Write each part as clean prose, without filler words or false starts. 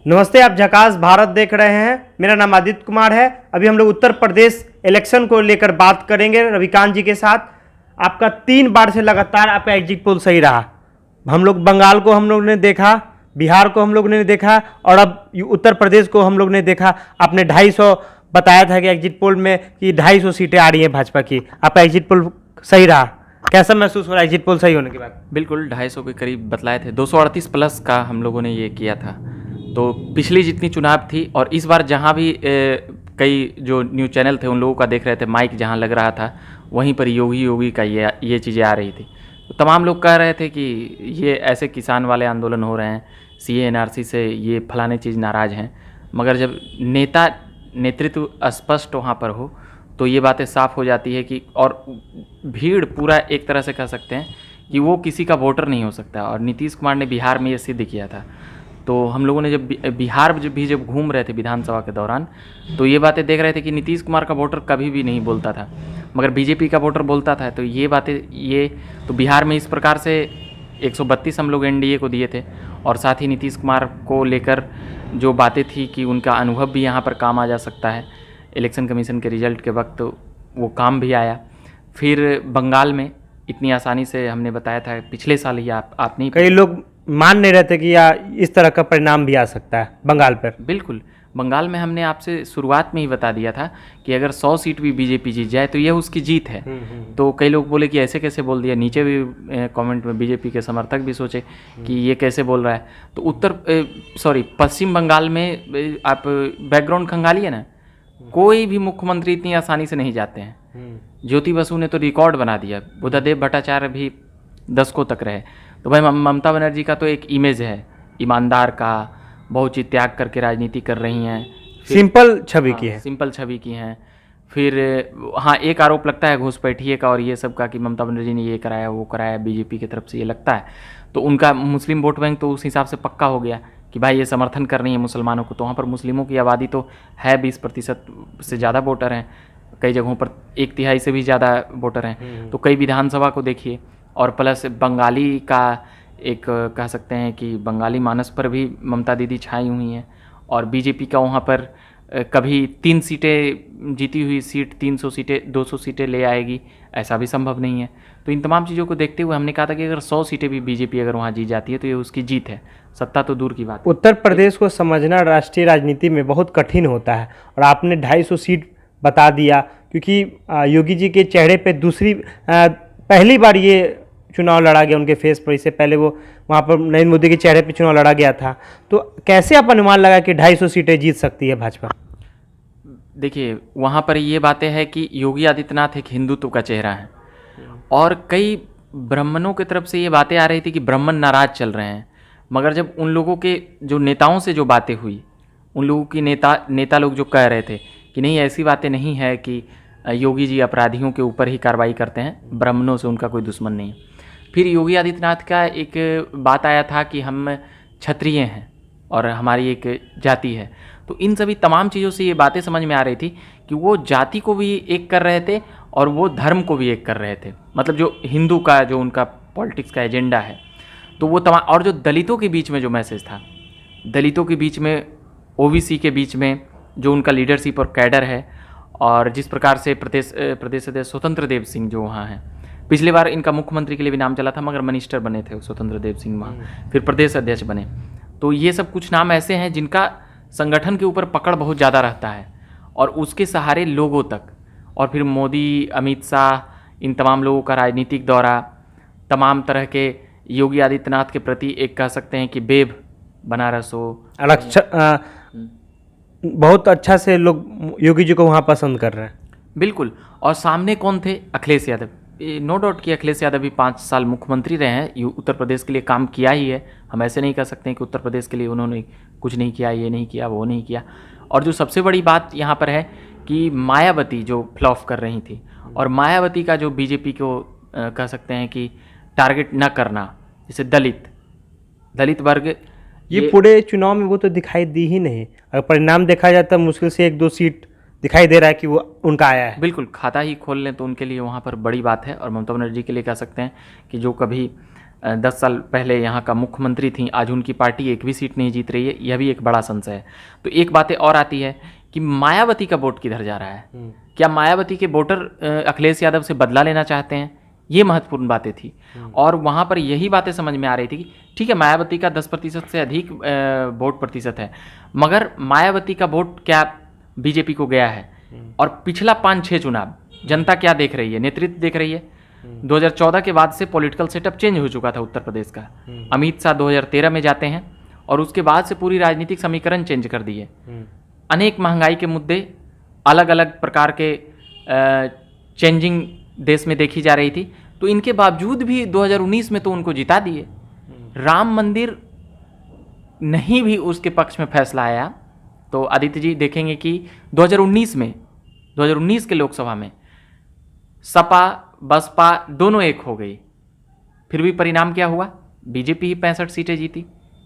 नमस्ते, आप झकास भारत देख रहे हैं। मेरा नाम आदित्य कुमार है। अभी हम लोग उत्तर प्रदेश इलेक्शन को लेकर बात करेंगे रविकांत जी के साथ। आपका 3 बार से लगातार आपका एग्जिट पोल सही रहा। हम लोग बंगाल को हम लोग ने देखा, बिहार को हम लोग ने देखा और अब उत्तर प्रदेश को हम लोग ने देखा। आपने 250 बताया था कि एग्जिट पोल में कि 250 सीटें आ रही हैं भाजपा की। आपका एग्जिट पोल सही रहा, कैसा महसूस हो रहा है एग्जिट पोल सही होने के बाद? बिल्कुल 250 के करीब बतलाए थे, 238 प्लस का हम लोगों ने ये किया था। तो पिछली जितनी चुनाव थी और इस बार जहाँ भी कई जो न्यूज़ चैनल थे उन लोगों का देख रहे थे, माइक जहाँ लग रहा था वहीं पर योगी का ये चीज़ें आ रही थी। तो तमाम लोग कह रहे थे कि ये ऐसे किसान वाले आंदोलन हो रहे हैं, CA NRC से ये फलाने चीज़ नाराज़ हैं। मगर जब नेतृत्व स्पष्ट वहाँ पर हो तो ये बातें साफ हो जाती है कि और भीड़ पूरा एक तरह से कह सकते हैं कि वो किसी का वोटर नहीं हो सकता। और नीतीश कुमार ने बिहार में ये सिद्ध किया था। तो हम लोगों ने जब बिहार जब घूम रहे थे विधानसभा के दौरान तो ये बातें देख रहे थे कि नीतीश कुमार का वोटर कभी भी नहीं बोलता था, मगर बीजेपी का वोटर बोलता था। तो ये बातें तो बिहार में इस प्रकार से 132 हम लोग NDA को दिए थे और साथ ही नीतीश कुमार को लेकर जो बातें थी कि उनका अनुभव भी यहाँ पर काम आ जा सकता है। इलेक्शन कमीशन के रिजल्ट के वक्त वो काम भी आया। फिर बंगाल में इतनी आसानी से हमने बताया था पिछले साल ही आपने कई लोग मान नहीं रहे थे कि या इस तरह का परिणाम भी आ सकता है बंगाल पर। बिल्कुल, बंगाल में हमने आपसे शुरुआत में ही बता दिया था कि अगर 100 सीट भी बीजेपी जीत जाए तो यह उसकी जीत है। तो कई लोग बोले कि ऐसे कैसे बोल दिया, नीचे भी कमेंट में बीजेपी के समर्थक भी सोचे कि ये कैसे बोल रहा है। तो पश्चिम बंगाल में आप बैकग्राउंड खंगालिए ना, कोई भी मुख्यमंत्री इतनी आसानी से नहीं जाते हैं। ज्योति बसु ने तो रिकॉर्ड बना दिया, बुद्धदेव भट्टाचार्य भी 10 को तक रहे। तो भाई ममता बनर्जी का तो एक इमेज है ईमानदार का, बहुत चीज त्याग करके राजनीति कर रही हैं, सिंपल छवि की है, सिंपल छवि की हैं। फिर हाँ, एक आरोप लगता है घुसपैठिए का और ये सब का कि ममता बनर्जी ने ये कराया वो कराया, बीजेपी की तरफ से ये लगता है। तो उनका मुस्लिम वोट बैंक तो उस हिसाब से पक्का हो गया कि भाई ये समर्थन कर रही है मुसलमानों को। तो वहाँ पर मुस्लिमों की आबादी तो है, 20% से ज़्यादा वोटर हैं, कई जगहों पर 1/3 से भी ज़्यादा वोटर हैं। तो कई विधानसभा को देखिए, और प्लस बंगाली का एक कह सकते हैं कि बंगाली मानस पर भी ममता दीदी छाई हुई हैं। और बीजेपी का वहाँ पर कभी 3 सीटें जीती हुई सीट 300 सीटें 200 सीटें ले आएगी, ऐसा भी संभव नहीं है। तो इन तमाम चीज़ों को देखते हुए हमने कहा था कि अगर 100 सीटें भी बीजेपी अगर वहाँ जीत जाती है तो ये उसकी जीत है, सत्ता तो दूर की बात है। उत्तर प्रदेश को समझना राष्ट्रीय राजनीति में बहुत कठिन होता है और आपने 250 सीट बता दिया, क्योंकि योगी जी के चेहरे पे पहली बार ये चुनाव लड़ा गया उनके फेस पर। इससे पहले वो वहाँ पर नरेंद्र मोदी के चेहरे पे चुनाव लड़ा गया था। तो कैसे आप अनुमान लगा कि 250 सीटें जीत सकती है भाजपा? देखिए, वहाँ पर ये बातें हैं कि योगी आदित्यनाथ एक हिंदुत्व का चेहरा है और कई ब्राह्मणों की तरफ से ये बातें आ रही थी कि ब्राह्मण नाराज चल रहे हैं। मगर जब उन लोगों के जो नेताओं से जो बातें हुई, उन लोगों की नेता लोग जो कह रहे थे कि नहीं, ऐसी बातें नहीं है कि योगी जी अपराधियों के ऊपर ही कार्रवाई करते हैं, ब्राह्मणों से उनका कोई दुश्मन नहीं है। फिर योगी आदित्यनाथ का एक बात आया था कि हम क्षत्रिय हैं और हमारी एक जाति है। तो इन सभी तमाम चीज़ों से ये बातें समझ में आ रही थी कि वो जाति को भी एक कर रहे थे और वो धर्म को भी एक कर रहे थे। मतलब जो हिंदू का जो उनका पॉलिटिक्स का एजेंडा है, तो वो तमाम, और जो दलितों के बीच में जो मैसेज था, दलितों के बीच में, OBC के बीच में जो उनका लीडरशिप और कैडर है, और जिस प्रकार से प्रदेश अध्यक्ष स्वतंत्र देव सिंह जो वहाँ हैं, पिछली बार इनका मुख्यमंत्री के लिए भी नाम चला था मगर मिनिस्टर बने थे स्वतंत्र देव सिंह वहाँ, फिर प्रदेश अध्यक्ष बने। तो ये सब कुछ नाम ऐसे हैं जिनका संगठन के ऊपर पकड़ बहुत ज़्यादा रहता है और उसके सहारे लोगों तक, और फिर मोदी, अमित शाह, इन तमाम लोगों का राजनीतिक दौरा, तमाम तरह के योगी आदित्यनाथ के प्रति एक कह सकते हैं कि वेव बनारस हो, बहुत अच्छा से लोग योगी जी को वहाँ पसंद कर रहे हैं। बिल्कुल। और सामने कौन थे? अखिलेश यादव। नो डाउट कि अखिलेश यादव भी 5 साल मुख्यमंत्री रहे हैं, उत्तर प्रदेश के लिए काम किया ही है। हम ऐसे नहीं कह सकते हैं कि उत्तर प्रदेश के लिए उन्होंने कुछ नहीं किया, ये नहीं किया, वो नहीं किया। और जो सबसे बड़ी बात यहाँ पर है कि मायावती जो फ्लॉप कर रही थी, और मायावती का जो बीजेपी को कह सकते हैं कि टारगेट न करना, जैसे दलित वर्ग, ये पूरे चुनाव में वो तो दिखाई दी ही नहीं। अगर परिणाम देखा जाए तो मुश्किल से 1-2 सीट दिखाई दे रहा है कि वो उनका आया है। बिल्कुल, खाता ही खोल लें तो उनके लिए वहाँ पर बड़ी बात है। और ममता बनर्जी के लिए कह सकते हैं कि जो कभी 10 साल पहले यहाँ का मुख्यमंत्री थी, आज उनकी पार्टी एक भी सीट नहीं जीत रही है, यह भी एक बड़ा संशय है। तो एक बातें और आती है कि मायावती का वोट किधर जा रहा है, क्या मायावती के वोटर अखिलेश यादव से बदला लेना चाहते हैं, ये महत्वपूर्ण बातें थी। और वहाँ पर यही बातें समझ में आ रही थी कि ठीक है मायावती का 10% से अधिक वोट प्रतिशत है, मगर मायावती का वोट क्या बीजेपी को गया है। और पिछला 5-6 चुनाव जनता क्या देख रही है, नेतृत्व देख रही है। 2014 के बाद से पॉलिटिकल सेटअप चेंज हो चुका था उत्तर प्रदेश का। अमित शाह 2013 में जाते हैं और उसके बाद से पूरी राजनीतिक समीकरण चेंज कर दिए। अनेक महंगाई के मुद्दे, अलग अलग प्रकार के चेंजिंग देश में देखी जा रही थी, तो इनके बावजूद भी 2019 में तो उनको जिता दिए। राम मंदिर नहीं भी उसके पक्ष में फैसला आया, तो आदित्य जी देखेंगे कि 2019 के लोकसभा में सपा बसपा दोनों एक हो गई, फिर भी परिणाम क्या हुआ, बीजेपी ही 65 सीटें जीती।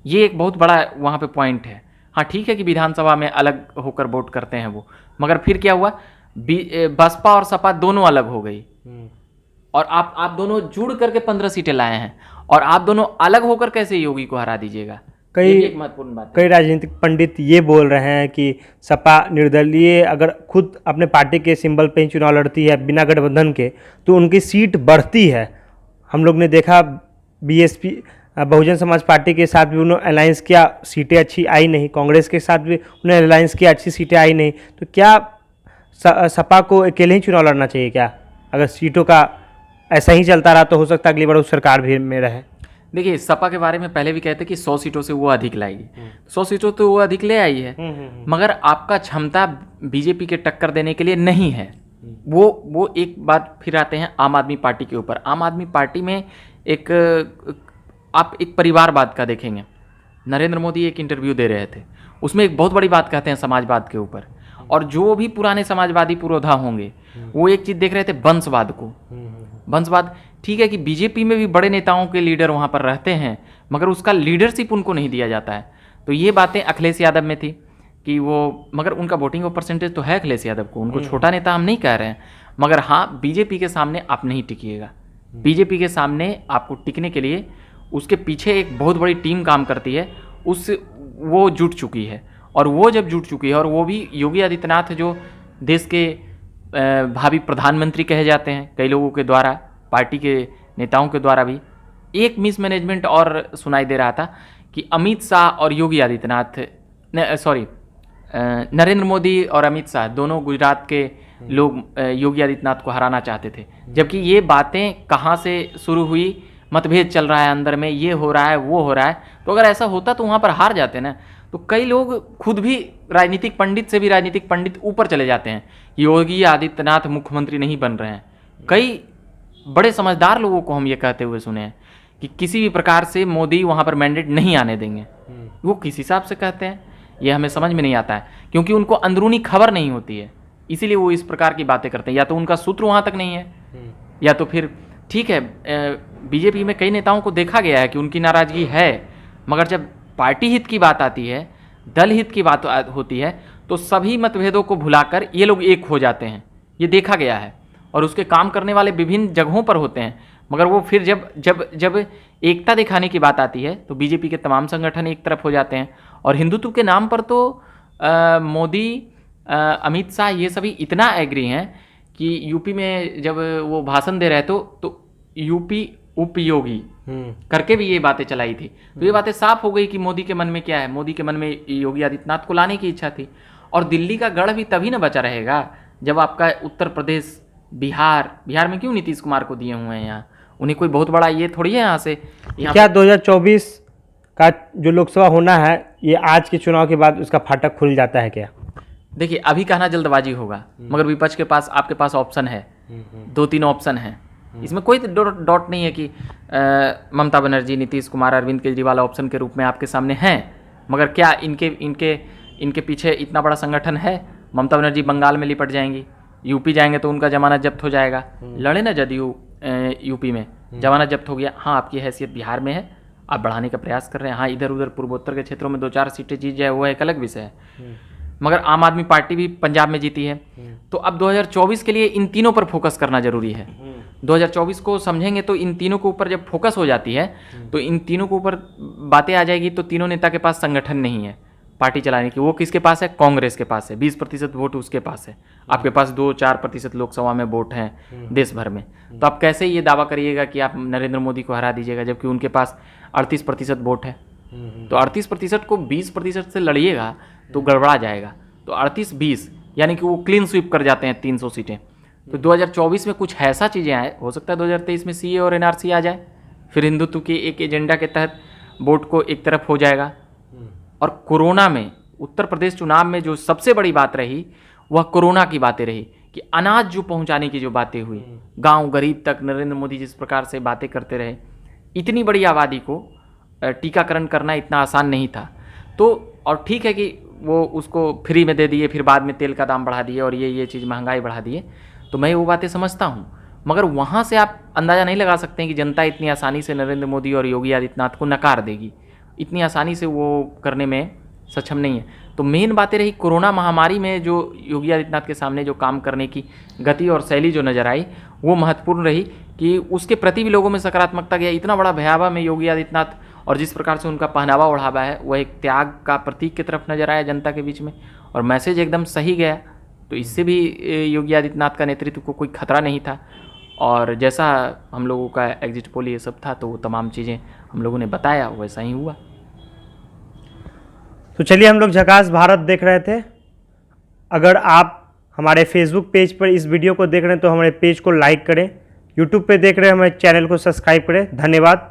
ये एक बहुत बड़ा वहाँ पे पॉइंट है। हाँ ठीक है कि विधानसभा में अलग होकर वोट करते हैं वो, मगर फिर क्या हुआ, बसपा और सपा दोनों अलग हो गई और आप दोनों जुड़ करके 15 सीटें लाए हैं, और आप दोनों अलग होकर कैसे योगी को हरा दीजिएगा। एक महत्वपूर्ण बात है। कई राजनीतिक पंडित ये बोल रहे हैं कि सपा निर्दलीय अगर खुद अपने पार्टी के सिंबल पे ही चुनाव लड़ती है बिना गठबंधन के, तो उनकी सीट बढ़ती है। हम लोग ने देखा बीएसपी बहुजन समाज पार्टी के साथ भी उन्होंने अलायंस किया, सीटें अच्छी आई नहीं। कांग्रेस के साथ भी उन्होंने अलायंस किया, अच्छी सीटें आई नहीं। तो क्या सपा को अकेले ही चुनाव लड़ना चाहिए क्या? अगर सीटों का ऐसा ही चलता रहा तो हो सकता है अगली बार उस सरकार भी में रहे। देखिए सपा के बारे में पहले भी कहते कि 100 सीटों से वो अधिक लाएगी, 100 सीटों तो वो अधिक ले आई है, मगर आपका क्षमता बीजेपी के टक्कर देने के लिए नहीं है। वो एक बात फिर आते हैं आम आदमी पार्टी के ऊपर। आम आदमी पार्टी में आप एक परिवारवाद का देखेंगे। नरेंद्र मोदी एक इंटरव्यू दे रहे थे, उसमें एक बहुत बड़ी बात कहते हैं समाजवाद के ऊपर, और जो भी पुराने समाजवादी पुरोधा होंगे वो एक चीज़ देख रहे थे, वंशवाद को। वंशवाद ठीक है कि बीजेपी में भी बड़े नेताओं के लीडर वहाँ पर रहते हैं, मगर उसका लीडरशिप उनको नहीं दिया जाता है। तो ये बातें अखिलेश यादव में थी कि वो, मगर उनका वोटिंग परसेंटेज तो है अखिलेश यादव को, उनको छोटा नेता हम नहीं कह रहे हैं, मगर हाँ बीजेपी के सामने आप नहीं टिकिएगा। बीजेपी के सामने आपको टिकने के लिए उसके पीछे एक बहुत बड़ी टीम काम करती है, वो जुट चुकी है। और वो जब जुट चुकी है, और वो भी योगी आदित्यनाथ जो देश के भावी प्रधानमंत्री कहे जाते हैं कई लोगों के द्वारा, पार्टी के नेताओं के द्वारा भी, एक मिसमैनेजमेंट और सुनाई दे रहा था कि अमित शाह और योगी आदित्यनाथ नरेंद्र मोदी और अमित शाह दोनों गुजरात के लोग योगी आदित्यनाथ को हराना चाहते थे, जबकि ये बातें कहाँ से शुरू हुई, मतभेद चल रहा है अंदर में, ये हो रहा है वो हो रहा है। तो अगर ऐसा होता तो वहाँ पर हार जाते ना। तो कई लोग खुद भी राजनीतिक पंडित से भी राजनीतिक पंडित ऊपर चले जाते हैं, योगी आदित्यनाथ मुख्यमंत्री नहीं बन रहे हैं। कई बड़े समझदार लोगों को हम ये कहते हुए सुने हैं कि किसी भी प्रकार से मोदी वहाँ पर मैंडेट नहीं आने देंगे। वो किस हिसाब से कहते हैं ये हमें समझ में नहीं आता है, क्योंकि उनको अंदरूनी खबर नहीं होती है, इसीलिए वो इस प्रकार की बातें करते हैं। या तो उनका सूत्र वहाँ तक नहीं है, या तो फिर ठीक है बीजेपी में कई नेताओं को देखा गया है कि उनकी नाराज़गी है, मगर जब पार्टी हित की बात आती है, दल हित की बात होती है, तो सभी मतभेदों को भुलाकर ये लोग एक हो जाते हैं। ये देखा गया है, और उसके काम करने वाले विभिन्न जगहों पर होते हैं, मगर वो फिर जब एकता दिखाने की बात आती है तो बीजेपी के तमाम संगठन एक तरफ हो जाते हैं। और हिंदुत्व के नाम पर तो मोदी, अमित शाह ये सभी इतना एग्री हैं कि यूपी में जब वो भाषण दे रहे तो यूपी उपयोगी करके भी ये बातें चलाई थी। तो ये बातें साफ हो गई कि मोदी के मन में क्या है। मोदी के मन में योगी आदित्यनाथ को लाने की इच्छा थी, और दिल्ली का गढ़ भी तभी न बचा रहेगा जब आपका उत्तर प्रदेश, बिहार में क्यों नीतीश कुमार को दिए हुए हैं यहाँ, उन्हें कोई बहुत बड़ा ये थोड़ी है यहाँ से। क्या 2024 का जो लोकसभा होना है, ये आज के चुनाव के बाद उसका फाटक खुल जाता है क्या? देखिए अभी कहना जल्दबाजी होगा, मगर विपक्ष के पास, आपके पास ऑप्शन है, 2-3 ऑप्शन है। इसमें कोई डॉट नहीं है कि ममता बनर्जी, नीतीश कुमार, अरविंद केजरीवाल ऑप्शन के रूप में आपके सामने हैं, मगर क्या इनके पीछे इतना बड़ा संगठन है? ममता बनर्जी बंगाल में लिपट जाएंगी, यूपी जाएंगे तो उनका जमानत जब्त हो जाएगा। लड़े ना जदयू यूपी में, जमानत जब्त हो गया। हाँ आपकी हैसियत बिहार में है, आप बढ़ाने का प्रयास कर रहे हैं। हाँ इधर उधर पूर्वोत्तर के क्षेत्रों में 2-4 सीटें जीत जाए वो एक अलग विषय है, मगर आम आदमी पार्टी भी पंजाब में जीती है। तो अब 2024 के लिए इन तीनों पर फोकस करना जरूरी है। 2024 को समझेंगे तो इन तीनों के ऊपर जब फोकस हो जाती है तो इन तीनों के ऊपर बातें आ जाएगी। तो तीनों नेता के पास संगठन नहीं है पार्टी चलाने की। वो किसके पास है? कांग्रेस के पास है। 20% वोट उसके पास है। आपके पास 2-4% लोकसभा में वोट हैं देश भर में। तो आप कैसे ये दावा करिएगा कि आप नरेंद्र मोदी को हरा दीजिएगा जबकि उनके पास 38% वोट है। तो 38% को 20% से लड़िएगा तो गड़बड़ा जाएगा। तो 38-20 यानी कि वो क्लीन स्वीप कर जाते हैं 300 सीटें। तो 2024 में कुछ ऐसा चीज़ें आए, हो सकता है 2023 में सीए और एनआरसी आ जाए, फिर हिंदुत्व के एक एजेंडा के तहत वोट को एक तरफ हो जाएगा। और कोरोना में उत्तर प्रदेश चुनाव में जो सबसे बड़ी बात रही वह कोरोना की बातें रही कि अनाज जो पहुंचाने की जो बातें हुई गांव गरीब तक, नरेंद्र मोदी जिस प्रकार से बातें करते रहे, इतनी बड़ी आबादी को टीकाकरण करना इतना आसान नहीं था। तो और ठीक है कि वो उसको फ्री में दे दिए, फिर बाद में तेल का दाम बढ़ा दिए और ये चीज़ महंगाई बढ़ा दिए, तो मैं वो बातें समझता हूँ। मगर वहाँ से आप अंदाज़ा नहीं लगा सकते हैं कि जनता इतनी आसानी से नरेंद्र मोदी और योगी आदित्यनाथ को नकार देगी, इतनी आसानी से वो करने में सक्षम नहीं है। तो मेन बातें रही कोरोना महामारी में जो योगी आदित्यनाथ के सामने जो काम करने की गति और शैली जो नज़र आई वो महत्वपूर्ण रही कि उसके प्रति भी लोगों में सकारात्मकता गया। इतना बड़ा भयावह में योगी आदित्यनाथ और जिस प्रकार से उनका पहनावा ओढ़ावा है वह एक त्याग का प्रतीक की तरफ नजर आया जनता के बीच में, और मैसेज एकदम सही गया। तो इससे भी योगी आदित्यनाथ का नेतृत्व को कोई खतरा नहीं था। और जैसा हम लोगों का एग्जिट पोल ये सब था तो वो तमाम चीज़ें हम लोगों ने बताया वैसा ही हुआ। तो चलिए, हम लोग झकास भारत देख रहे थे। अगर आप हमारे फेसबुक पेज पर इस वीडियो को देख रहे हैं तो हमारे पेज को लाइक करें, यूट्यूब पे देख रहे हैं हमारे चैनल को सब्सक्राइब करें। धन्यवाद।